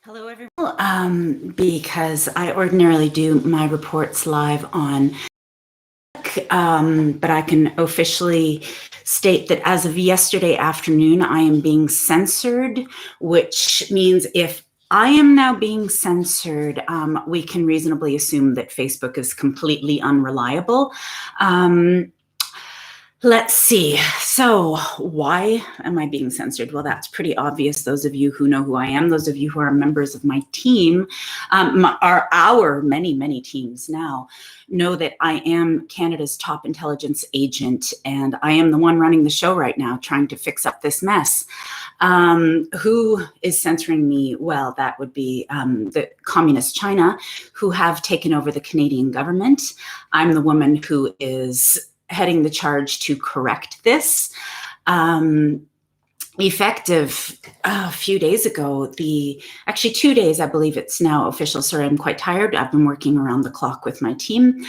Hello, everyone. Because I ordinarily do my reports live on, but I can officially state that as of yesterday afternoon, I am being censored, which means if I am now being censored, we can reasonably assume that Facebook is completely unreliable. Let's see. So why am I being censored? Well, that's pretty obvious. Those of you who know who I am, those of you who are members of my team, our many teams now, know that I am Canada's top intelligence agent, and I am the one running the show right now, trying to fix up this mess. Who is censoring me? Well, that would be the Communist China, who have taken over the Canadian government. I'm the woman who is heading the charge to correct this. Effective a few days ago, actually 2 days, I believe it's now official. Sorry, I'm quite tired. I've been working around the clock with my team.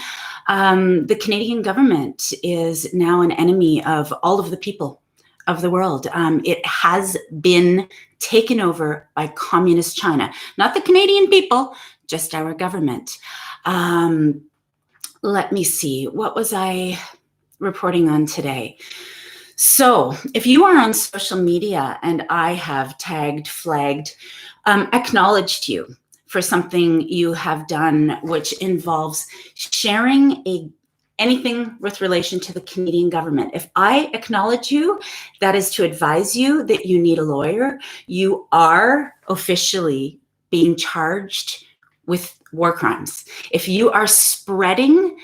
The Canadian government is now an enemy of all of the people of the world. It has been taken over by Communist China, not the Canadian people, just our government. Let me see, what was I reporting on today? So if you are on social media and I have tagged, flagged, acknowledged you for something you have done which involves sharing anything with relation to the Canadian government, if I acknowledge you, that is to advise you that you need a lawyer. You are officially being charged with war crimes. If you are spreading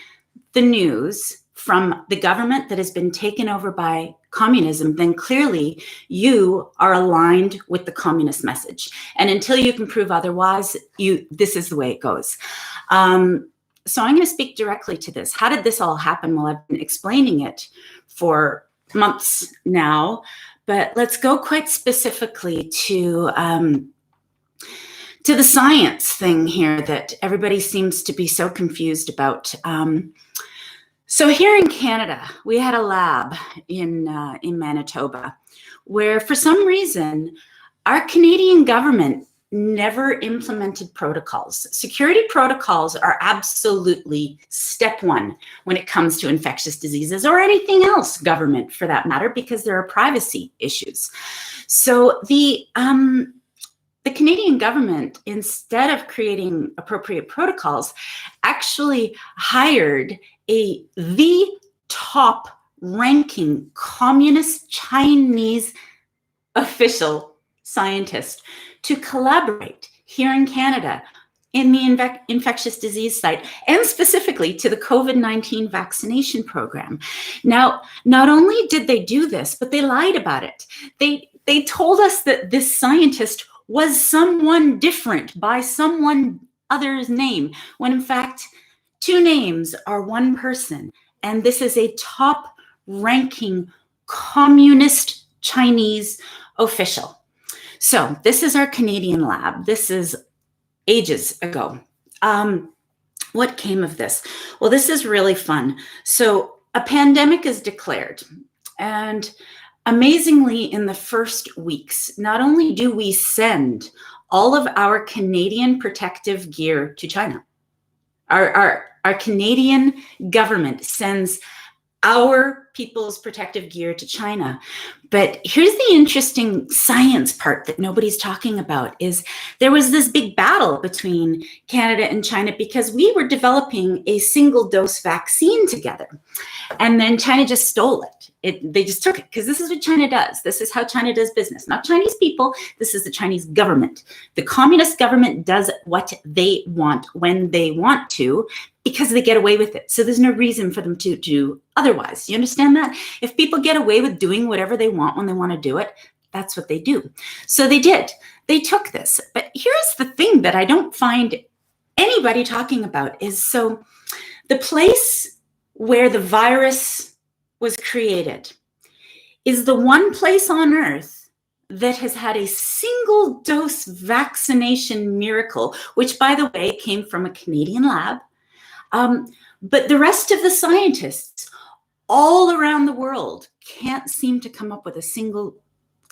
the news from the government that has been taken over by communism, then clearly you are aligned with the communist message. And until you can prove otherwise, this is the way it goes. So I'm going to speak directly to this. How did this all happen? Well, I've been explaining it for months now, but let's go quite specifically to the science thing here that everybody seems to be so confused about. So here in Canada, we had a lab in Manitoba where for some reason, our Canadian government never implemented protocols. Security protocols are absolutely step one when it comes to infectious diseases or anything else government for that matter, because there are privacy issues. So the Canadian government, instead of creating appropriate protocols, actually hired the top ranking communist Chinese official scientist to collaborate here in Canada in the infectious disease site, and specifically to the COVID-19 vaccination program. Now, not only did they do this, but they lied about it. They told us that this scientist was someone different by someone other's name, when in fact, two names are one person, and this is a top-ranking communist Chinese official. So this is our Canadian lab. This is ages ago. What came of this? Well, this is really fun. So a pandemic is declared, and amazingly, in the first weeks, not only do we send all of our Canadian protective gear to China, our Canadian government sends our people's protective gear to China. But here's the interesting science part that nobody's talking about is there was this big battle between Canada and China because we were developing a single dose vaccine together. And then China just stole it. They just took it because this is what China does. This is how China does business. Not Chinese people. This is the Chinese government. The communist government does what they want when they want to because they get away with it. So there's no reason for them to do otherwise. You understand that? If people get away with doing whatever they want when they want to do it, that's what they do. So they did. They took this. But here's the thing that I don't find anybody talking about is, so the place where the virus was created is the one place on earth that has had a single dose vaccination miracle, which, by the way, came from a Canadian lab. But the rest of the scientists all around the world can't seem to come up with a single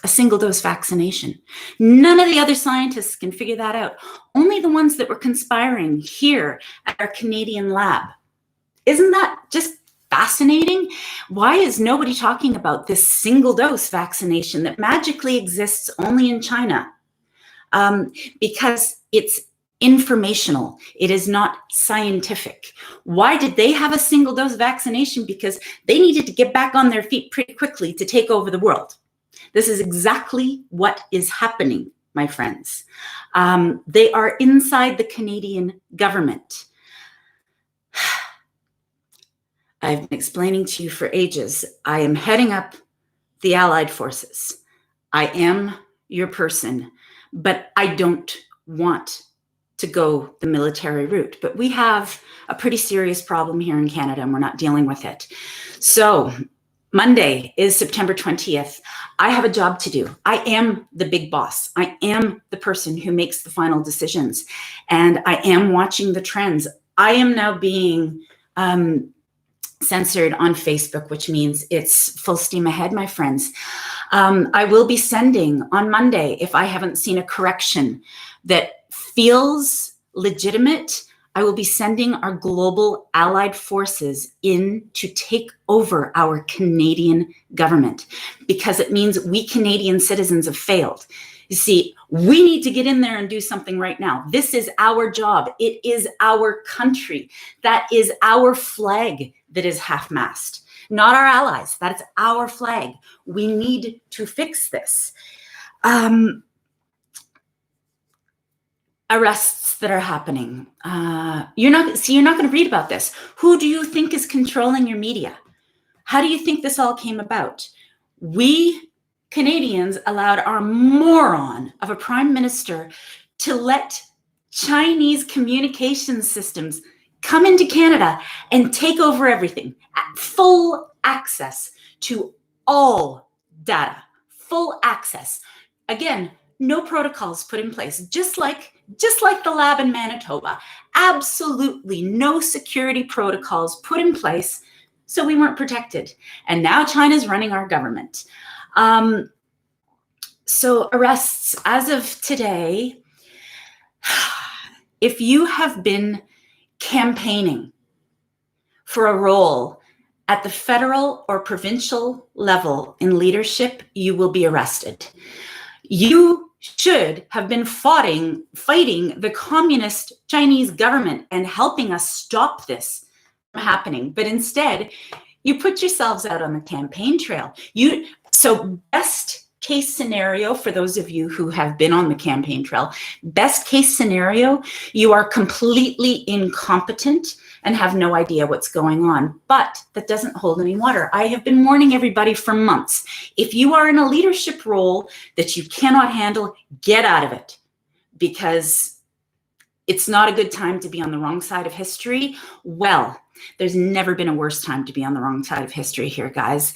a single dose vaccination. None of the other scientists can figure that out. Only the ones that were conspiring here at our Canadian lab. Isn't that just fascinating? Why is nobody talking about this single dose vaccination that magically exists only in China? Because it's informational. It is not scientific. Why did they have a single dose vaccination? Because they needed to get back on their feet pretty quickly to take over the world. This is exactly what is happening, my friends. They are inside the Canadian government. I've been explaining to you for ages. I am heading up the Allied forces. I am your person, but I don't want to go the military route. But we have a pretty serious problem here in Canada, and we're not dealing with it. So Monday is September 20th. I have a job to do. I am the big boss. I am the person who makes the final decisions, and I am watching the trends. I am now being censored on Facebook, which means it's full steam ahead, my friends. I will be sending on Monday, if I haven't seen a correction that feels legitimate, I will be sending our global allied forces in to take over our Canadian government, because it means we Canadian citizens have failed. You see, we need to get in there and do something right now. This is our job. It is our country. That is our flag that is half-mast, not our allies. That's our flag. We need to fix this. Arrests that are happening. You're not going to read about this. Who do you think is controlling your media? How do you think this all came about? We Canadians allowed our moron of a prime minister to let Chinese communication systems come into Canada and take over everything. Full access to all data. Full access. Again, no protocols put in place, just like the lab in Manitoba. Absolutely no security protocols put in place, so we weren't protected. And now China's running our government. So arrests, as of today, if you have been campaigning for a role at the federal or provincial level in leadership, you will be arrested. You should have been fighting the communist Chinese government and helping us stop this from happening. But instead, you put yourselves out on the campaign trail. So best case scenario, for those of you who have been on the campaign trail, best case scenario, you are completely incompetent and have no idea what's going on. But that doesn't hold any water. I have been warning everybody for months. If you are in a leadership role that you cannot handle, get out of it, because it's not a good time to be on the wrong side of history. Well, there's never been a worse time to be on the wrong side of history here, guys.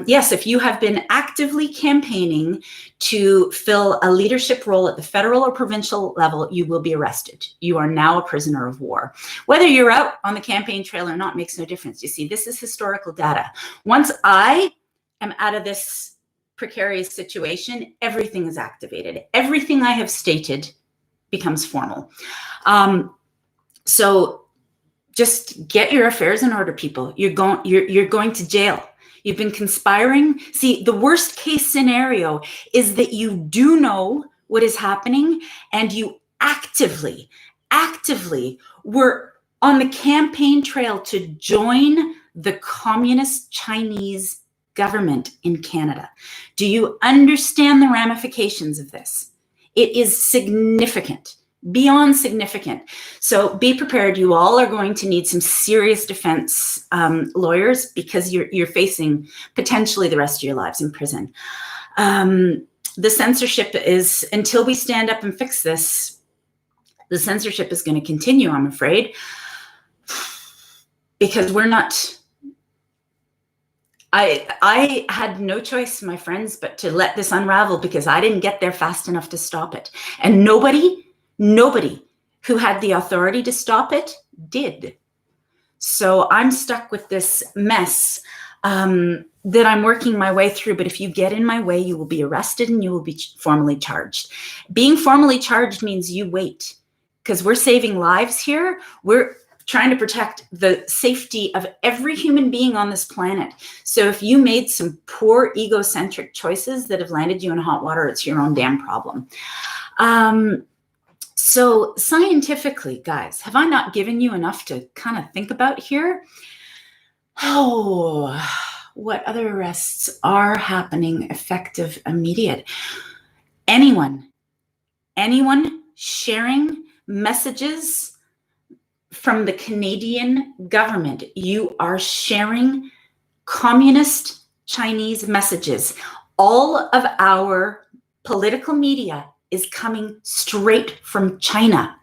Yes, if you have been actively campaigning to fill a leadership role at the federal or provincial level, you will be arrested. You are now a prisoner of war. Whether you're out on the campaign trail or not makes no difference. You see, this is historical data. Once I am out of this precarious situation, everything is activated. Everything I have stated becomes formal. So just get your affairs in order, people. You're going to jail. You've been conspiring. See, the worst case scenario is that you do know what is happening and you actively were on the campaign trail to join the communist Chinese government in Canada. Do you understand the ramifications of this? It is significant. Beyond significant. So be prepared. You all are going to need some serious defense lawyers, because you're facing potentially the rest of your lives in prison. The censorship is, until we stand up and fix this, the censorship is going to continue, I'm afraid, because we're not. I had no choice, my friends, but to let this unravel, because I didn't get there fast enough to stop it. And nobody who had the authority to stop it did. So I'm stuck with this mess that I'm working my way through. But if you get in my way, you will be arrested and you will be formally charged. Being formally charged means you wait, because we're saving lives here. We're trying to protect the safety of every human being on this planet. So if you made some poor egocentric choices that have landed you in hot water, it's your own damn problem. So scientifically, guys, have I not given you enough to kind of think about here? Oh, what other arrests are happening effective, immediate? Anyone sharing messages from the Canadian government, you are sharing communist Chinese messages. All of our political media is coming straight from China.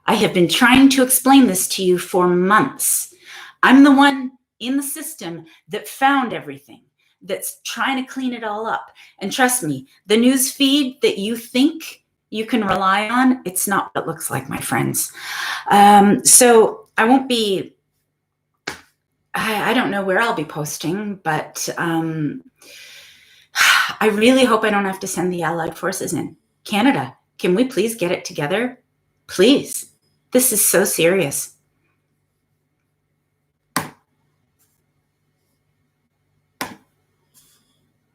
I have been trying to explain this to you for months. I'm the one in the system that found everything, that's trying to clean it all up. And trust me, the news feed that you think you can rely on, it's not what it looks like, my friends. So I won't be, I don't know where I'll be posting, but I really hope I don't have to send the Allied forces in. Canada, can we please get it together? Please. This is so serious.